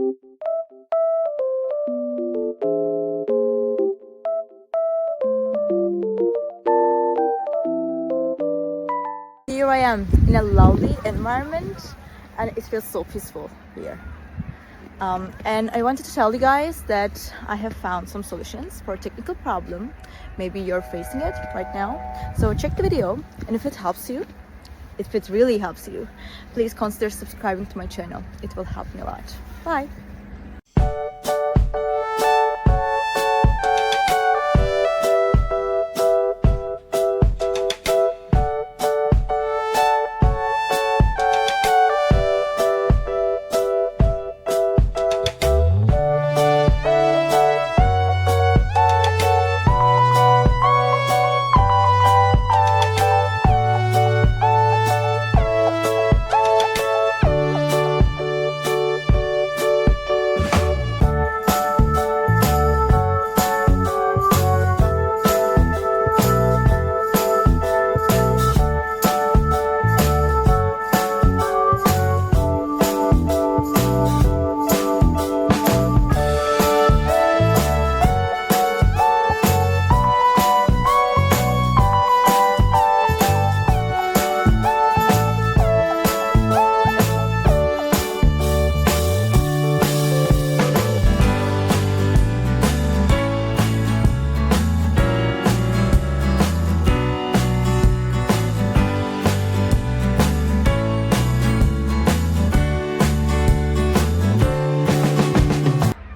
Here I am in a lovely environment and it feels so peaceful here. And I wanted to tell you guys that I have found some solutions for a technical problem. Maybe you're facing it right now. So check the video, and if it helps you, if it really helps you, please consider subscribing to my channel. It will help me a lot. Bye!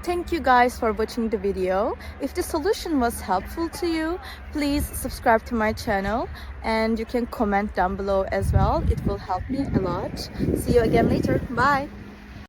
Thank you guys for watching the video. If the solution was helpful to you, please subscribe to my channel and you can comment down below as well. It will help me a lot. See you again later. Bye.